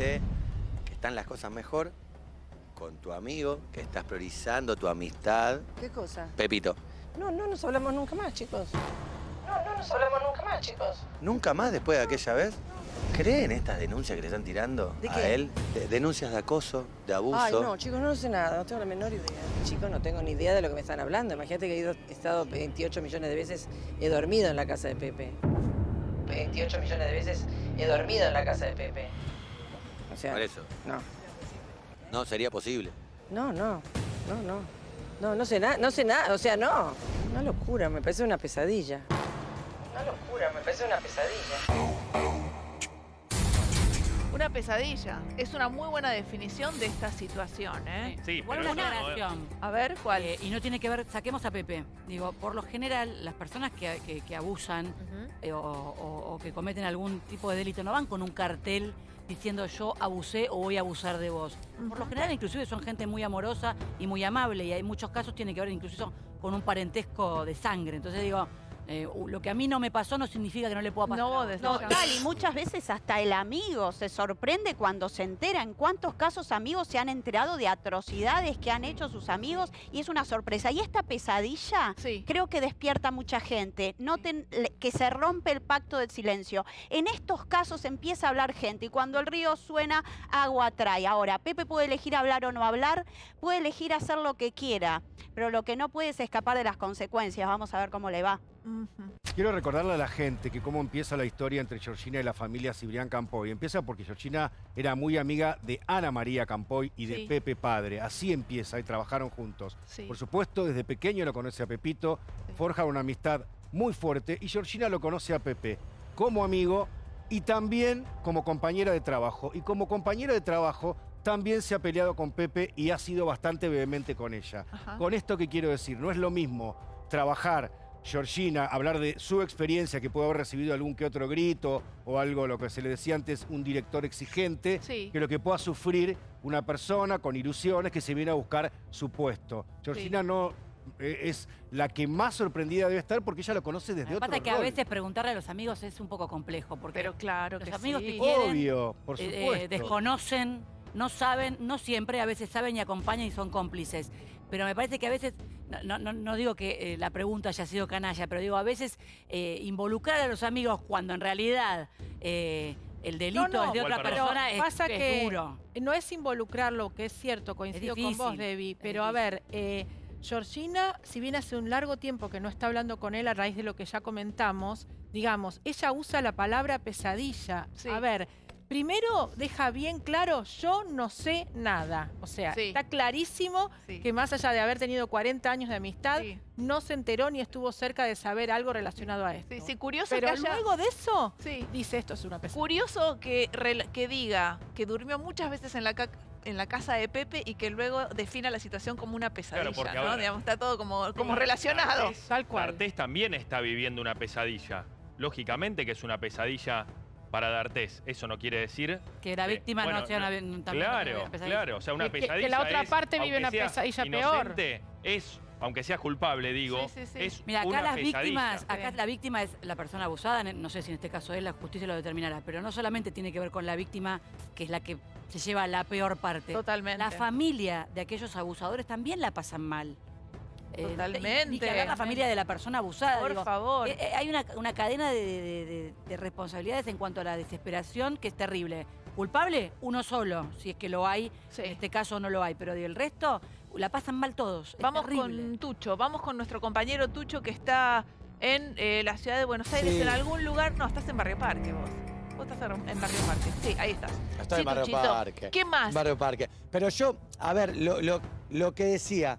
parece que están las cosas mejor con tu amigo, que estás priorizando tu amistad. ¿Qué cosa? Pepito. No nos hablamos nunca más, chicos. No nos hablamos nunca más, chicos. ¿Nunca más después de aquella vez? ¿Creen estas denuncias que le están tirando ¿De a qué? él? Denuncias de acoso, de abuso. Ay, no, chicos, no sé nada, no tengo la menor idea. Chicos, no tengo ni idea de lo que me están hablando. Imagínate que he estado 28 millones de veces, he dormido en la casa de Pepe. 28 millones de veces he dormido en la casa de Pepe. O sea, Por eso. no. No sería posible. No sé nada, o sea, no. Una locura, me parece una pesadilla. Una locura, me parece una pesadilla. Una pesadilla. Es una muy buena definición de esta situación, ¿eh? Sí, Igual pero una eso no- aclaración. A ver, ¿cuál? Y no tiene que ver, saquemos a Pepe. Digo, por lo general, las personas que abusan o que cometen algún tipo de delito no van con un cartel diciendo yo abusé o voy a abusar de vos. Por lo general, inclusive son gente muy amorosa y muy amable y hay muchos casos tiene que ver incluso con un parentesco de sangre. Entonces digo, lo que a mí no me pasó no significa que no le pueda pasar. No, desde No, ya. Total, y muchas veces hasta el amigo se sorprende cuando se entera. En cuántos casos amigos se han enterado de atrocidades que han hecho sus amigos y es una sorpresa. Y esta pesadilla Sí. creo que despierta a mucha gente. Noten que se rompe el pacto del silencio. En estos casos empieza a hablar gente y cuando el río suena, agua trae. Ahora, Pepe puede elegir hablar o no hablar, puede elegir hacer lo que quiera, pero lo que no puede es escapar de las consecuencias. Vamos a ver cómo le va. Quiero recordarle a la gente que cómo empieza la historia entre Georgina y la familia Cibrián Campoy. Empieza porque Georgina era muy amiga de Ana María Campoy y de Sí. Pepe padre. Así empieza y trabajaron juntos. Sí. Por supuesto, desde pequeño lo conoce a Pepito, Sí. forja una amistad muy fuerte y Georgina lo conoce a Pepe como amigo y también como compañera de trabajo. Y como compañera de trabajo también se ha peleado con Pepe y ha sido bastante vehemente con ella. Ajá. Con esto que quiero decir, no es lo mismo trabajar Georgina, hablar de su experiencia, que puede haber recibido algún que otro grito o algo, lo que se le decía antes, un director exigente, Sí. que lo que pueda sufrir una persona con ilusiones que se viene a buscar su puesto. Georgina no es la que más sorprendida debe estar porque ella lo conoce desde Lo que otro pasa es que a rol. veces preguntarle a los amigos es un poco complejo, porque Pero claro los que amigos sí. te quieren, Obvio, por supuesto. desconocen, no saben, no siempre, a veces saben y acompañan y son cómplices. Pero me parece que a veces, no digo que la pregunta haya sido canalla, pero digo, a veces involucrar a los amigos cuando en realidad el delito No, es de otra pero persona pasa es que duro. no es involucrarlo, que es cierto, coincido con vos, difícil, Debbie, es pero a ver, Georgina, si bien hace un largo tiempo que no está hablando con él a raíz de lo que ya comentamos, digamos, ella usa la palabra pesadilla. Sí. A ver, primero deja bien claro, yo no sé nada. O sea, Sí. está clarísimo Sí. que más allá de haber tenido 40 años de amistad, Sí. no se enteró ni estuvo cerca de saber algo relacionado a esto. Sí, sí, curioso Pero que haya... luego de eso, Sí. dice esto es una pesadilla. Curioso que diga que durmió muchas veces en la casa de Pepe y que luego defina la situación como una pesadilla, Claro, porque, a ¿no? ver, Digamos, está todo como relacionado. Tal cual. D'Artés también está viviendo una pesadilla. Lógicamente que es una pesadilla para D'Artés. Eso no quiere decir... Que la víctima bueno, no sea una también Claro, una pesadilla. claro. O sea, una Que pesadilla la otra es, parte vive aunque una sea pesadilla peor. inocente, es, aunque sea culpable, digo, Sí, sí, sí. es Mira, acá una las pesadilla. víctimas, acá Sí. la víctima es la persona abusada, no sé si en este caso es la justicia lo determinará, pero no solamente tiene que ver con la víctima, que es la que se lleva la peor parte. Totalmente. La familia de aquellos abusadores también la pasan mal. Totalmente. Ni que hablar la familia de la persona abusada. Por digo, favor. hay una cadena de responsabilidades en cuanto a la desesperación que es terrible. Culpable, uno solo, si es que lo hay. Sí. En este caso no lo hay, pero el resto la pasan mal todos. Es Vamos terrible. con Tucho, vamos con nuestro compañero Tucho que está en la ciudad de Buenos Aires, Sí. en algún lugar. No, estás en Barrio Parque vos. Vos estás en Barrio Parque. Sí, ahí estás. Estoy Sí, en Barrio Tuchito. Parque. ¿Qué más? Barrio Parque. Pero yo, a ver, lo que decía,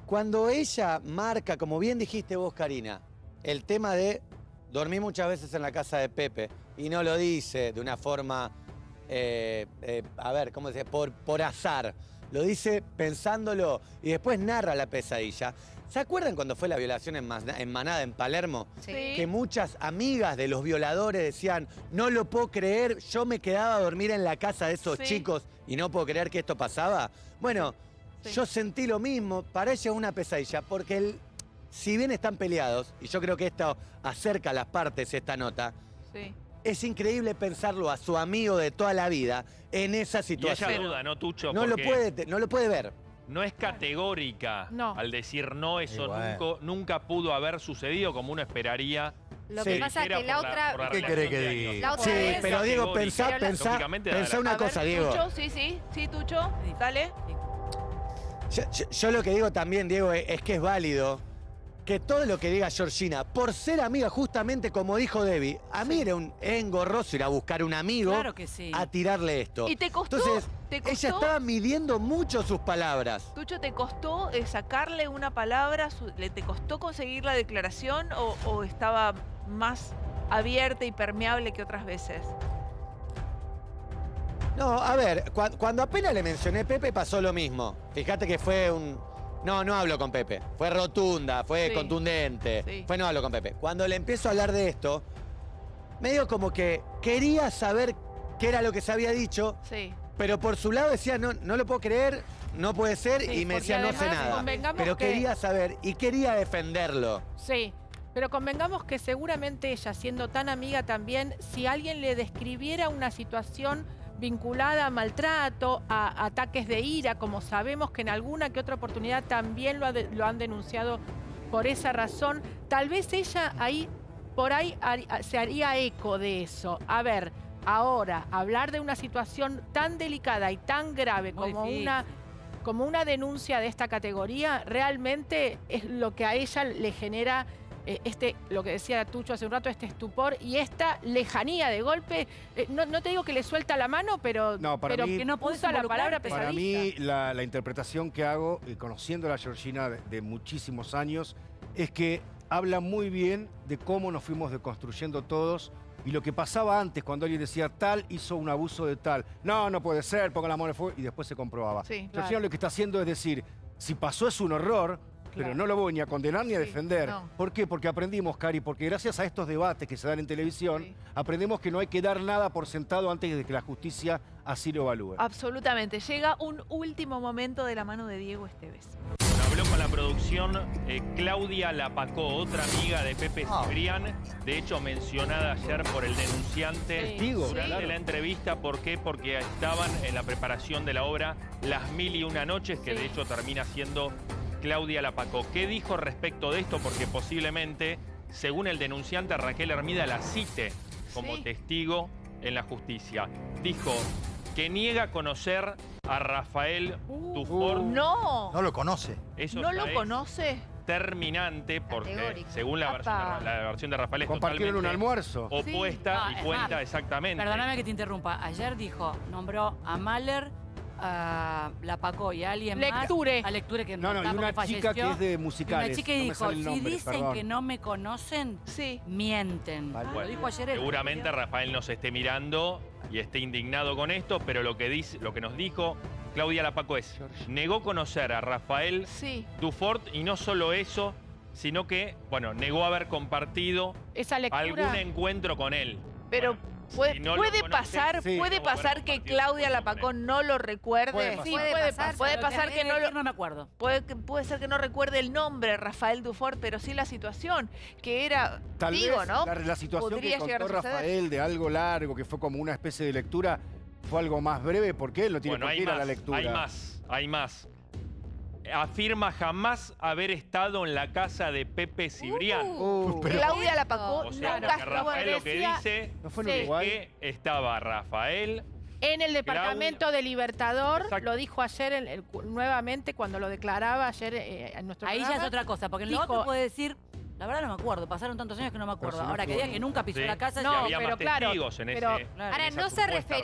cuando ella marca, como bien dijiste vos, Karina, el tema de dormí muchas veces en la casa de Pepe y no lo dice de una forma, a ver, ¿cómo se dice? Por azar. Lo dice pensándolo y después narra la pesadilla. ¿Se acuerdan cuando fue la violación en Manada, en Palermo? Sí. Que muchas amigas de los violadores decían, no lo puedo creer, yo me quedaba a dormir en la casa de esos Sí. chicos y no puedo creer que esto pasaba. Bueno, Sí. yo sentí lo mismo, para ella es una pesadilla, porque si bien están peleados, y yo creo que esto acerca a las partes, esta nota, Sí. es increíble pensarlo a su amigo de toda la vida en esa Y situación. ella duda, ¿no, Tucho? No lo Porque puede ver. no es categórica No. al decir no, eso Y bueno. nunca pudo haber sucedido como uno esperaría. Lo Sí. que pasa es que la otra... ¿Qué querés que diga? La otra Sí, vez... pero Diego, categórica. pensá Lógicamente da una A ver, cosa, Diego. Tucho, sí, Tucho, dale. Yo lo que digo también, Diego, es que es válido que todo lo que diga Georgina, por ser amiga, justamente como dijo Debbie, a mí era un engorroso ir a buscar un amigo Claro que sí. a tirarle esto. ¿Y te costó? Entonces, ¿Te ella costó? estaba midiendo mucho sus palabras. Tucho, ¿te costó sacarle una palabra? ¿Te costó conseguir la declaración o estaba más abierta y permeable que otras veces? No, a ver, cuando apenas le mencioné Pepe pasó lo mismo. Fíjate que fue un... No hablo con Pepe. Fue rotunda, fue Sí. contundente. Sí. No hablo con Pepe. Cuando le empiezo a hablar de esto, medio como que quería saber qué era lo que se había dicho, Sí. pero por su lado decía, no lo puedo creer, no puede ser, Sí, y me porque decía, no sé además nada. convengamos Pero que- quería saber y quería defenderlo. Sí, pero convengamos que seguramente ella, siendo tan amiga también, si alguien le describiera una situación vinculada a maltrato, a ataques de ira, como sabemos que en alguna que otra oportunidad también lo han denunciado por esa razón, tal vez ella ahí, por ahí se haría eco de eso. A ver, ahora, hablar de una situación tan delicada y tan grave Muy como difícil. una denuncia de esta categoría, realmente es lo que a ella le genera lo que decía Tucho hace un rato, este estupor y esta lejanía de golpe. No te digo que le suelta la mano, pero, No, para pero mí- que no usa la palabra involucrarte. Para pesadilla. mí, la interpretación que hago, conociendo a la Georgina de muchísimos años, es que habla muy bien de cómo nos fuimos deconstruyendo todos y lo que pasaba antes cuando alguien decía tal hizo un abuso de tal. No puede ser, ponga la mano en el fuego y después se comprobaba. Sí, Georgina claro. lo que está haciendo es decir, si pasó es un horror, pero Claro. no lo voy ni a condenar ni a Sí, defender. no. ¿Por qué? Porque aprendimos, Cari, porque gracias a estos debates que se dan en televisión, Sí. aprendemos que no hay que dar nada por sentado antes de que la justicia así lo evalúe. Absolutamente. Llega un último momento de la mano de Diego Esteves. Bueno, habló con la producción Claudia Lapacó, otra amiga de Pepe Cibrián, de hecho mencionada ayer por el denunciante Testigo, durante claro. la entrevista. ¿Por qué? Porque estaban en la preparación de la obra Las 1001 Noches, que de hecho termina siendo Claudia Lapacó. ¿Qué dijo respecto de esto? Porque posiblemente, según el denunciante, Raquel Hermida la cite como Sí. testigo en la justicia. Dijo que niega conocer a Rafael Dufort. ¡No! No lo conoce. Eso ¿No ya lo es conoce? terminante porque, Categórico. según la Apa. versión de Rafael, es Compartieron un totalmente almuerzo. opuesta Sí. y No, cuenta es más, exactamente. Perdóname que te interrumpa. Ayer nombró a Mahler, a Lapacó y a alguien Lecture. más. A Lecture, que No, y tampoco una falleció. chica que es de Y musicales. una chica no me dijo, sale el si nombre, dicen perdón. que no me conocen, Sí. mienten. Vale. Lo dijo ayer él. Seguramente Rafael nos esté mirando y esté indignado con esto, pero lo que nos dijo Claudia Lapacó es, negó conocer a Rafael Sí. Dufort y no solo eso, sino que, bueno, negó haber compartido Esa lectura. algún encuentro con él. Pero Bueno, puede, si no lo puede conoce, pasar, Sí. puede no va a haber pasar que compartido Claudia su Lapacó nombre. no lo recuerde. Puede Sí, pasar. puede pasar, puede pero pasar que no lo... No me acuerdo. Puede ser que no recuerde el nombre, Rafael Dufort, pero sí la situación, que era, Tal digo, vez ¿no? la situación Podría que llegar a contó suceder. Rafael de algo largo, que fue como una especie de lectura, fue algo más breve porque él no tiene Bueno, por qué hay ir a la más, lectura. hay más. Afirma jamás haber estado en la casa de Pepe Cibrián. Pero- Claudia Lapacó O sea, nunca que estuvo Rafael lo que decía- dice ¿No fue en Sí. Uruguay? que estaba Rafael. En el departamento de Libertador, Exacto. lo dijo ayer nuevamente cuando lo declaraba ayer en nuestro Ahí ya programa. es otra cosa, porque en Dijo- lo otro puede decir, la verdad no me acuerdo, pasaron tantos años que no me acuerdo. Pero si no Ahora que estuvo diga que nunca pisó Sí. la casa, Y No, había pero más claro, testigos en pero- ese. Claro. Ahora, en esa no se supuesta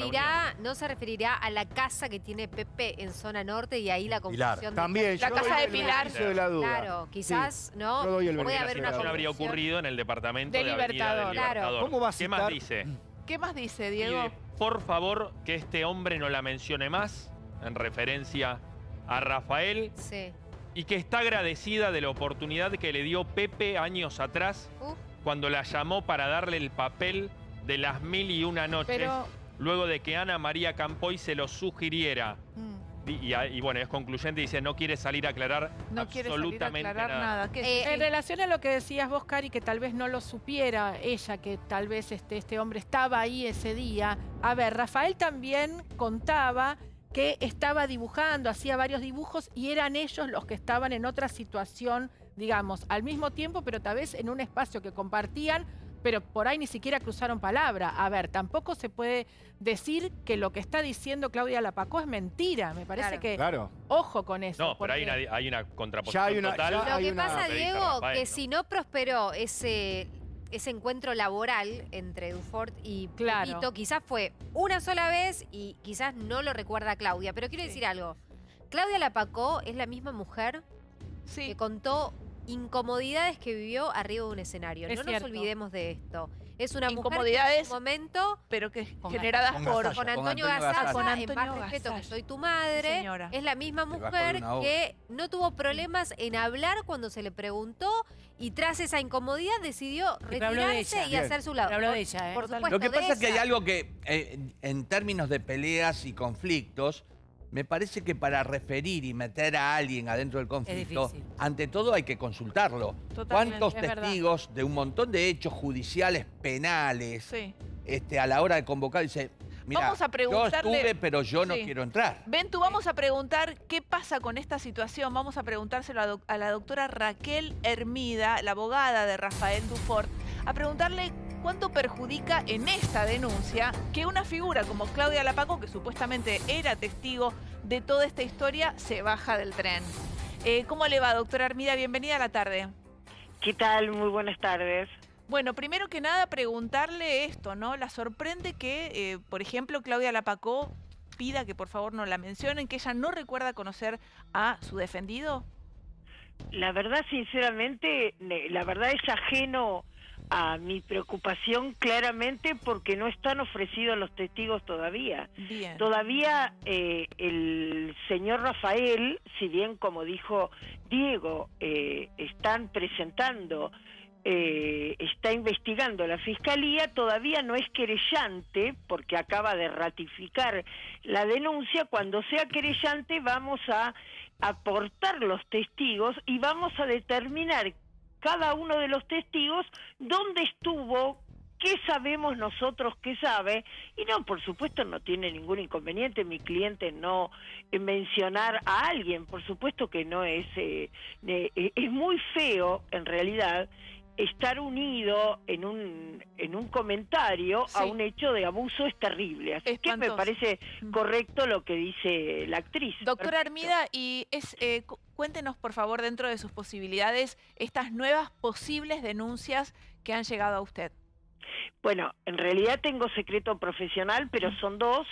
referirá a la casa que tiene Pepe en zona norte y ahí la Pilar. confusión de- También, La yo casa doy de el Pilar. beneficio de la duda. Claro, quizás, ¿no? yo doy el Puede beneficio haber de una la Eso duda. habría confusión. ocurrido en el departamento De de Avenida del Libertador. Libertador. ¿Cómo va a ¿Qué más citar? dice? ¿Qué más dice, Diego? Pide, por favor, que este hombre no la mencione más, en referencia a Rafael, Sí. y que está agradecida de la oportunidad que le dio Pepe años atrás, cuando la llamó para darle el papel de Las 1001 Noches, Pero- luego de que Ana María Campoy se lo sugiriera. y bueno, es concluyente, dice no quiere salir a aclarar No quiere salir a absolutamente aclarar nada. En relación a lo que decías vos, Cari, que tal vez no lo supiera ella, que tal vez este hombre estaba ahí ese día. A ver, Rafael también contaba que estaba dibujando, hacía varios dibujos y eran ellos los que estaban en otra situación, digamos, al mismo tiempo, pero tal vez en un espacio que compartían, pero por ahí ni siquiera cruzaron palabra. A ver, tampoco se puede decir que lo que está diciendo Claudia Lapacó es mentira. Me parece que, ojo con eso. No, pero porque hay una contraposición total. Lo que pasa, Diego, Rafael, que ¿no? si no prosperó ese encuentro laboral entre Dufort y Claro. Pepito, quizás fue una sola vez y quizás no lo recuerda Claudia. Pero quiero decir algo. Claudia Lapacó es la misma mujer que contó incomodidades que vivió arriba de un escenario. Es No cierto. nos olvidemos de esto. Es una mujer que en Incomodidades, su momento, pero que Con generadas Con por... Gasalla. con Con Antonio Antonio Gasalla, Gasalla. en Con Más Antonio respeto que Gasalla. soy tu madre, Señora. es la misma bajó de mujer una obra. que no tuvo problemas en hablar cuando se le preguntó y tras esa incomodidad decidió pero habló de retirarse ella. y hacer su lado. Pero habló de ella, ¿eh? Por Totalmente. supuesto, Lo que de pasa es que hay ella. algo que, en términos de peleas y conflictos, me parece que para referir y meter a alguien adentro del conflicto, difícil. ante todo hay que consultarlo. Totalmente, ¿Cuántos es verdad. testigos de un montón de hechos judiciales penales Sí. a la hora de convocar dice, mira, Vamos a yo preguntarle- estuve, pero yo no Sí. quiero entrar? Ventu, vamos a preguntar qué pasa con esta situación. Vamos a preguntárselo a la doctora Raquel Hermida, la abogada de Rafael Dufort, a preguntarle cuánto perjudica en esta denuncia que una figura como Claudia Lapacó, que supuestamente era testigo de toda esta historia, se baja del tren. ¿Cómo le va, doctora Hermida? Bienvenida a la tarde. ¿Qué tal? Muy buenas tardes. Bueno, primero que nada preguntarle esto, ¿no? ¿La sorprende que, por ejemplo, Claudia Lapacó pida que por favor no la mencionen, que ella no recuerda conocer a su defendido? La verdad, sinceramente, la verdad es ajeno a mi preocupación claramente porque no están ofrecidos los testigos todavía. Bien. Todavía el señor Rafael, si bien como dijo Diego, están presentando, está investigando la Fiscalía, todavía no es querellante porque acaba de ratificar la denuncia. Cuando sea querellante vamos a aportar los testigos y vamos a determinar cada uno de los testigos dónde estuvo, qué sabemos nosotros que sabe, y no, por supuesto no tiene ningún inconveniente mi cliente no mencionar a alguien, por supuesto que no es muy feo en realidad estar unido en un comentario a un hecho de abuso es terrible, así que me Espantoso. parece correcto lo que dice la actriz. Doctora Perfecto. Hermida, y cuéntenos por favor dentro de sus posibilidades estas nuevas posibles denuncias que han llegado a usted. Bueno, en realidad tengo secreto profesional, pero son dos.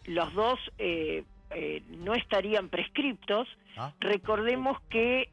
Los dos no estarían prescriptos. Recordemos que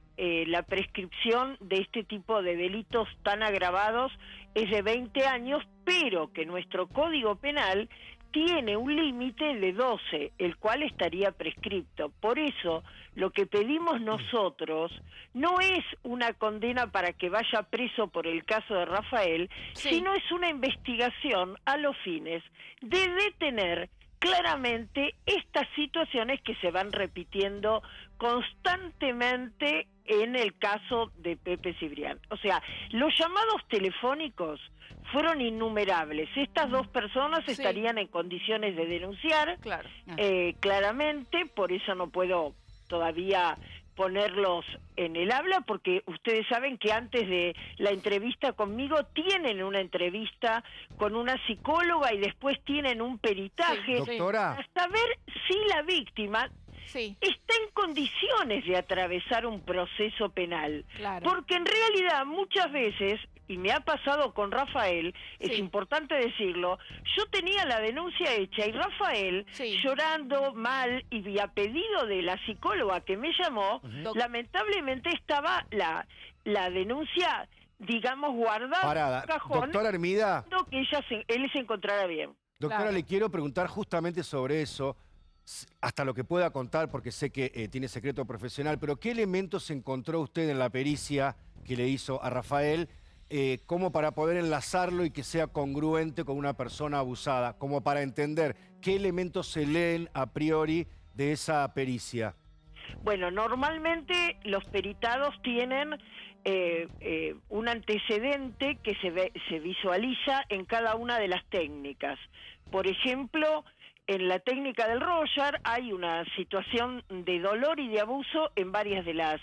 la prescripción de este tipo de delitos tan agravados es de 20 años, pero que nuestro Código Penal tiene un límite de 12, el cual estaría prescripto. Por eso, lo que pedimos nosotros no es una condena para que vaya preso por el caso de Rafael, sino es una investigación a los fines de detener claramente estas situaciones que se van repitiendo constantemente en el caso de Pepe Cibrián. O sea, los llamados telefónicos fueron innumerables. Estas dos personas estarían en condiciones de denunciar, Claro. claramente, por eso no puedo todavía ponerlos en el habla, porque ustedes saben que antes de la entrevista conmigo tienen una entrevista con una psicóloga y después tienen un peritaje Doctora. hasta ver si la víctima está en condiciones de atravesar un proceso penal. Claro. Porque en realidad muchas veces, y me ha pasado con Rafael, es importante decirlo, yo tenía la denuncia hecha y Rafael, llorando mal y a pedido de la psicóloga que me llamó, lamentablemente estaba la denuncia, digamos, guardada Parada. en un cajón, Doctora Hermida. esperando que él se encontrara bien. Doctora, le quiero preguntar justamente sobre eso, hasta lo que pueda contar, porque sé que tiene secreto profesional, pero ¿qué elementos encontró usted en la pericia que le hizo a Rafael como para poder enlazarlo y que sea congruente con una persona abusada? Como para entender qué elementos se leen a priori de esa pericia? Bueno, normalmente los peritados tienen un antecedente que se visualiza en cada una de las técnicas. Por ejemplo, en la técnica del Roger hay una situación de dolor y de abuso en varias de las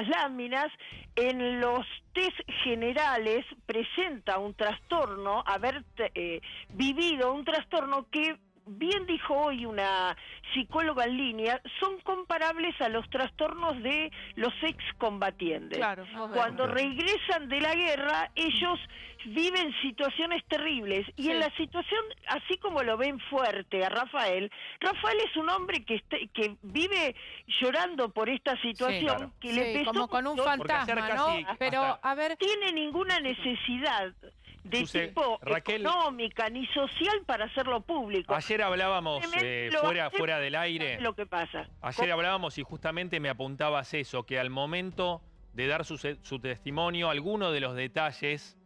láminas. En los test generales presenta un trastorno, haber vivido un trastorno que, bien dijo hoy una psicóloga en línea, son comparables a los trastornos de los excombatientes. Claro, Cuando regresan de la guerra, ellos viven situaciones terribles. Y Sí. en la situación, así como lo ven fuerte a Rafael, Rafael es un hombre que vive llorando por esta situación, claro. que le Sí, empezó como con un Porque ayer fantasma, ¿no? casi Pero, hasta- a ver, tiene ninguna necesidad de Suce- tipo Raquel- económica ni social para hacerlo público. Ayer hablábamos Simplemente lo hace fuera del aire. lo que pasa. Ayer hablábamos y justamente me apuntabas eso, que al momento de dar su testimonio, alguno de los detalles,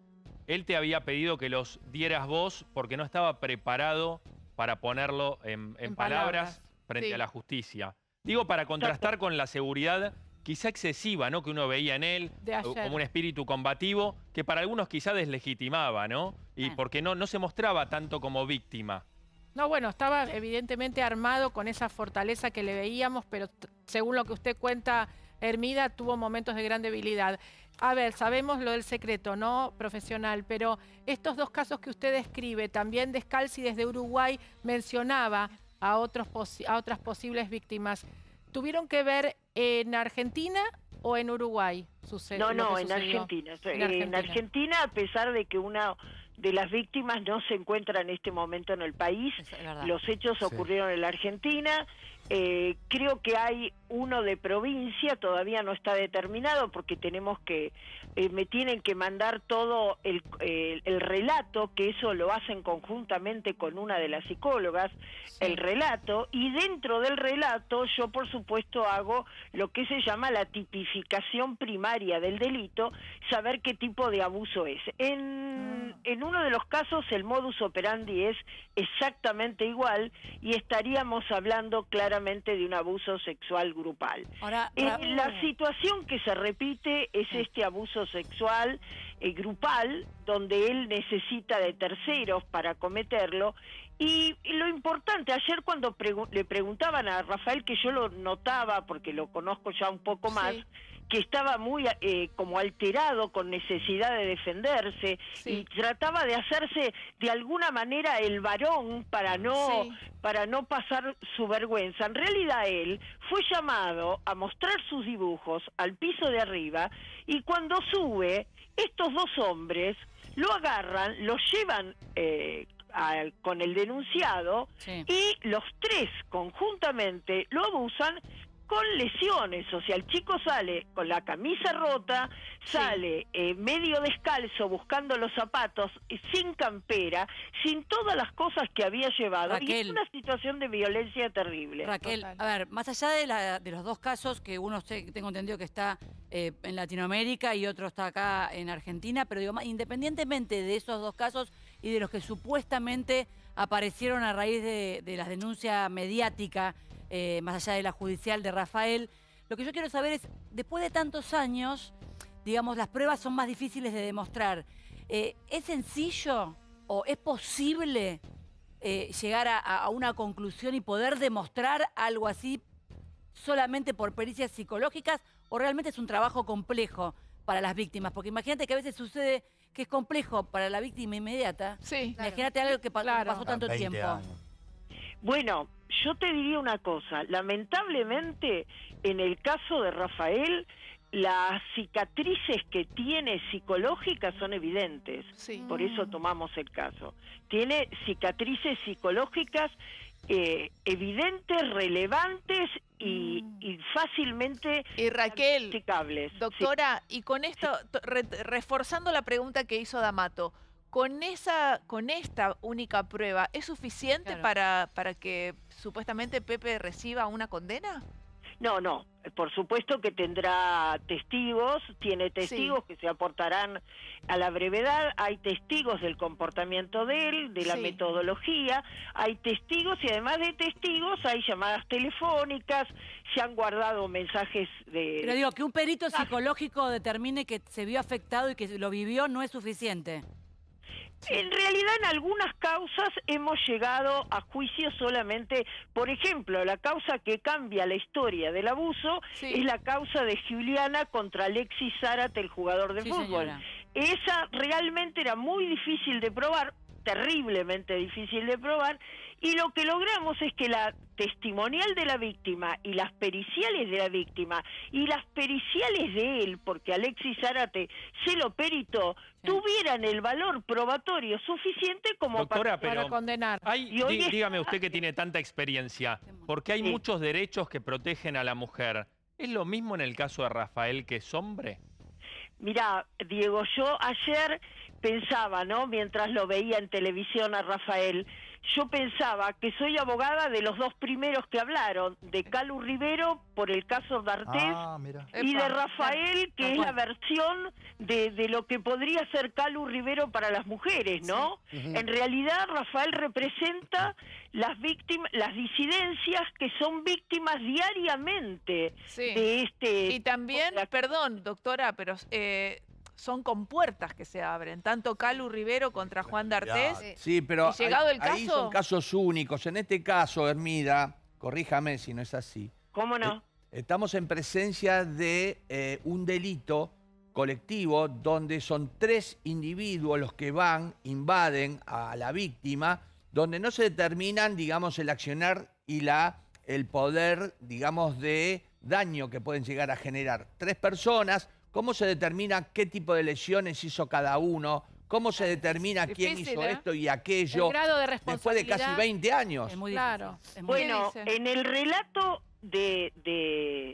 él te había pedido que los dieras vos porque no estaba preparado para ponerlo en palabras frente Sí. a la justicia. Digo, para contrastar con la seguridad quizá excesiva, ¿no?, que uno veía en él, De ayer. como un espíritu combativo, que para algunos quizá deslegitimaba, ¿no? Y porque no se mostraba tanto como víctima. no, bueno, estaba evidentemente armado con esa fortaleza que le veíamos, pero según lo que usted cuenta, Hermida tuvo momentos de gran debilidad. A ver, sabemos lo del secreto, ¿no?, profesional, pero estos dos casos que usted describe, también Descalzi desde Uruguay mencionaba a otras posibles víctimas. ¿Tuvieron que ver en Argentina o en Uruguay? No, en Argentina. En Argentina, a pesar de que una de las víctimas no se encuentra en este momento en el país, los hechos ocurrieron en la Argentina. Creo que hay uno de provincia, todavía no está determinado porque tenemos que, me tienen que mandar todo el relato, que eso lo hacen conjuntamente con una de las psicólogas, el relato, y dentro del relato yo por supuesto hago lo que se llama la tipificación primaria del delito, saber qué tipo de abuso es. En uno de los casos el modus operandi es exactamente igual y estaríamos hablando claramente de un abuso sexual grupal. Ahora, La situación que se repite es este abuso sexual grupal, donde él necesita de terceros para cometerlo. Y lo importante, ayer cuando le preguntaban a Rafael, que yo lo notaba porque lo conozco ya un poco más, que estaba muy como alterado, con necesidad de defenderse, y trataba de hacerse de alguna manera el varón para no pasar su vergüenza. En realidad él fue llamado a mostrar sus dibujos al piso de arriba, y cuando sube, estos dos hombres lo agarran, lo llevan con el denunciado, y los tres conjuntamente lo abusan con lesiones. O sea, el chico sale con la camisa rota, sale medio descalzo buscando los zapatos, sin campera, sin todas las cosas que había llevado, Raquel, y es una situación de violencia terrible. Raquel, a ver, más allá de los dos casos, que uno tengo entendido que está en Latinoamérica y otro está acá en Argentina, pero digo, independientemente de esos dos casos y de los que supuestamente aparecieron a raíz de la denuncia mediática, más allá de la judicial de Rafael, lo que yo quiero saber es, después de tantos años, digamos, las pruebas son más difíciles de demostrar. ¿Es sencillo o es posible llegar a una conclusión y poder demostrar algo así solamente por pericias psicológicas, o realmente es un trabajo complejo para las víctimas? Porque imagínate que a veces sucede que es complejo para la víctima inmediata. Imagínate algo que pasó tanto tiempo. Bueno, yo te diría una cosa, lamentablemente en el caso de Rafael, las cicatrices que tiene psicológicas son evidentes, por eso tomamos el caso. Tiene cicatrices psicológicas evidentes, relevantes y fácilmente Y Raquel, diagnosticables. doctora, y con esto, reforzando la pregunta que hizo D'Amato, con esta única prueba, ¿es suficiente para que supuestamente Pepe reciba una condena? No, por supuesto que tendrá testigos, tiene testigos que se aportarán a la brevedad, hay testigos del comportamiento de él, de la metodología, hay testigos y además de testigos hay llamadas telefónicas, se han guardado mensajes de... Pero digo, que un perito psicológico determine que se vio afectado y que lo vivió no es suficiente. En realidad, en algunas causas hemos llegado a juicio solamente, por ejemplo, la causa que cambia la historia del abuso es la causa de Giuliana contra Alexis Zárate, el jugador de fútbol. Señora. Esa realmente era muy difícil de probar, terriblemente difícil de probar, y lo que logramos es que la testimonial de la víctima y las periciales de la víctima y las periciales de él, porque Alexis Zárate se lo peritó, tuvieran el valor probatorio suficiente como Doctora, para condenar. Dígame usted que tiene tanta experiencia, porque hay muchos derechos que protegen a la mujer. ¿Es lo mismo en el caso de Rafael, que es hombre? Mirá, Diego, yo ayer pensaba, ¿no? Mientras lo veía en televisión a Rafael, yo pensaba que soy abogada de los dos primeros que hablaron, de Calu Rivero por el caso D'Artés y de Rafael, que es la versión de lo que podría ser Calu Rivero para las mujeres, ¿no? En realidad Rafael representa las víctimas, las disidencias que son víctimas diariamente de este... Y también, perdón, doctora, pero... son compuertas que se abren, tanto Calu Rivero contra Juan D'Artés. Sí, pero ¿y llegado el ahí caso? son casos únicos. En este caso, Hermida, corríjame si no es así. ¿Cómo no? Estamos en presencia de un delito colectivo donde son 3 individuos los que invaden a la víctima, donde no se determinan, digamos, el accionar y el poder, digamos, de daño que pueden llegar a generar. 3 personas. ¿Cómo se determina qué tipo de lesiones hizo cada uno? ¿Cómo se determina quién hizo esto y aquello? El grado de responsabilidad. Después de casi 20 años. Es muy claro. difícil. Bueno, en el relato es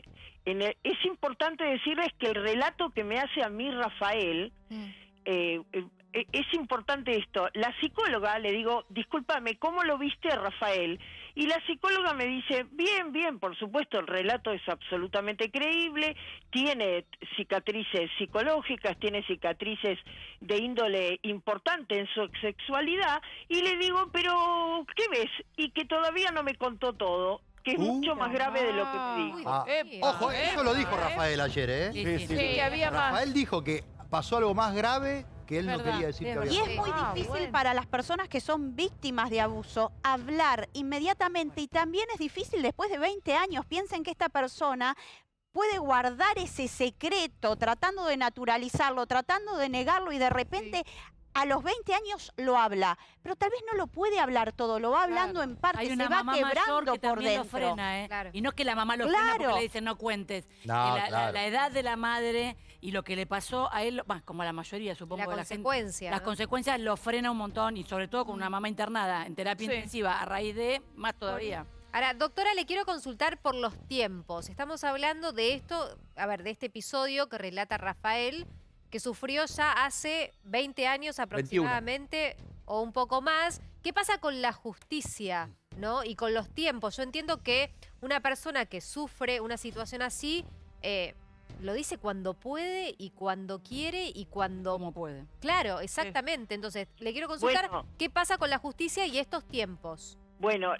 importante decirles que el relato que me hace a mí Rafael, es importante esto. La psicóloga, le digo, discúlpame, ¿cómo lo viste a Rafael? Y la psicóloga me dice, bien, por supuesto, el relato es absolutamente creíble, tiene cicatrices psicológicas, tiene cicatrices de índole importante en su sexualidad, y le digo, pero, ¿qué ves? Y que todavía no me contó todo, que es mucho más grave de lo que me dijo. Ojo, eso lo dijo Rafael ayer, ¿eh? Sí, que había más. Rafael dijo que pasó algo más grave que él no quería decir que había Y es pasado. muy difícil para las personas que son víctimas de abuso hablar inmediatamente, y también es difícil después de 20 años. Piensen que esta persona puede guardar ese secreto tratando de naturalizarlo, tratando de negarlo, y de repente a los 20 años lo habla, pero tal vez no lo puede hablar todo, lo va hablando en parte, Hay una se va mamá mayor quebrando que por también dentro. lo frena, ¿eh? Y no es que la mamá lo frena porque le dice no cuentes. No, La edad de la madre y lo que le pasó a él, como a la mayoría, supongo. La consecuencia, Las ¿no? consecuencias lo frena un montón, y sobre todo con una mamá internada en terapia intensiva, a raíz de más todavía. Ahora, doctora, le quiero consultar por los tiempos. Estamos hablando de esto, de este episodio que relata Rafael, que sufrió ya hace 20 años aproximadamente, 21. O un poco más. ¿Qué pasa con la justicia, ¿no? Y con los tiempos. Yo entiendo que una persona que sufre una situación así, lo dice cuando puede y cuando quiere y cuando... Como puede. Claro, exactamente. Entonces, le quiero consultar qué pasa con la justicia y estos tiempos. Bueno,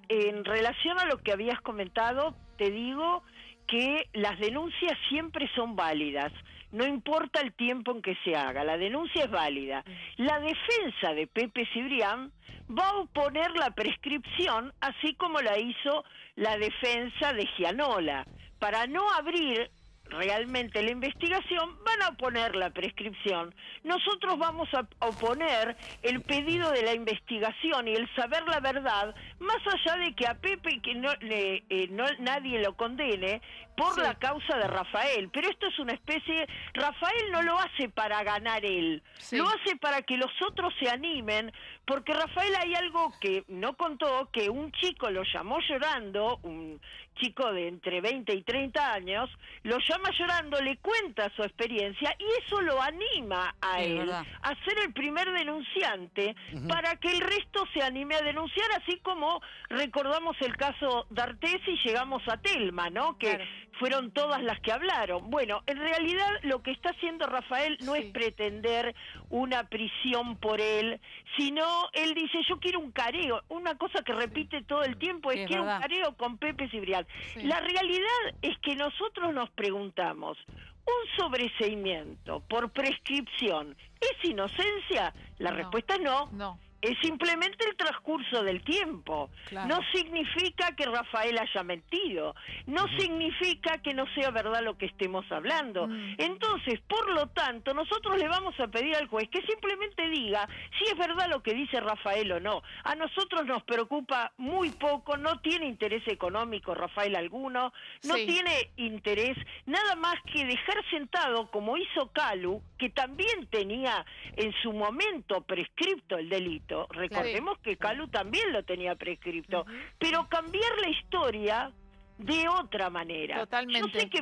en relación a lo que habías comentado, te digo que las denuncias siempre son válidas. No importa el tiempo en que se haga, la denuncia es válida. La defensa de Pepe Cibrián va a oponer la prescripción, así como la hizo la defensa de Gianola. Para no abrir realmente la investigación, van a oponer la prescripción. Nosotros vamos a oponer el pedido de la investigación y el saber la verdad, más allá de que a Pepe que nadie lo condene por la causa de Rafael. Pero esto es una especie... Rafael no lo hace para ganar él, lo hace para que los otros se animen, porque Rafael hay algo que no contó, que un chico lo llamó llorando, un chico de entre 20 y 30 años, lo llama llorando, le cuenta su experiencia y eso lo anima a él a ser el primer denunciante para que el resto se anime a denunciar, así como recordamos el caso D'Artés y llegamos a Telma, ¿no? Que fueron todas las que hablaron. Bueno, en realidad lo que está haciendo Rafael no es pretender una prisión por él, sino él dice, yo quiero un careo, una cosa que repite todo el tiempo es quiero un careo con Pepe Cibrián. La realidad es que nosotros nos preguntamos, ¿un sobreseimiento por prescripción es inocencia? La respuesta es no. Es simplemente el transcurso del tiempo. No significa que Rafael haya mentido. No significa que no sea verdad lo que estemos hablando. Entonces, por lo tanto, nosotros le vamos a pedir al juez que simplemente diga si es verdad lo que dice Rafael o no. A nosotros nos preocupa muy poco, no tiene interés económico Rafael alguno, no tiene interés nada más que dejar sentado, como hizo Calu, que también tenía en su momento prescripto el delito. Recordemos que Calu también lo tenía prescripto, pero cambiar la historia de otra manera. Totalmente. Yo sé que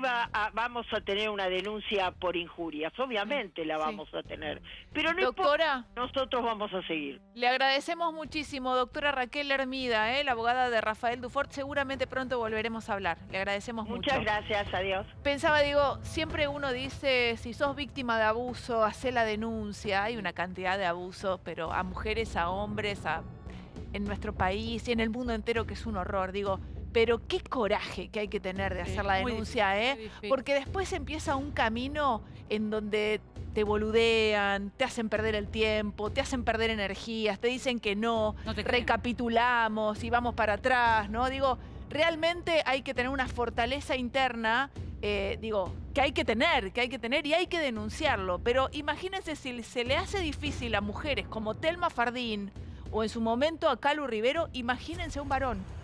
vamos a tener una denuncia por injurias, obviamente la vamos a tener, pero no importa, nosotros vamos a seguir. Le agradecemos muchísimo, doctora Raquel Hermida, la abogada de Rafael Dufort. Seguramente pronto volveremos a hablar. Le agradecemos mucho. Muchas gracias, adiós. Pensaba, digo, siempre uno dice, si sos víctima de abuso, hacé la denuncia. Hay una cantidad de abusos, pero a mujeres, a hombres, en nuestro país y en el mundo entero, que es un horror. Digo, pero qué coraje que hay que tener de hacer la denuncia, porque después empieza un camino en donde te boludean, te hacen perder el tiempo, te hacen perder energías, te dicen que no recapitulamos y vamos para atrás, ¿no? Digo, realmente hay que tener una fortaleza interna, que hay que tener y hay que denunciarlo. Pero imagínense si se le hace difícil a mujeres como Telma Fardín o en su momento a Calu Rivero, imagínense a un varón.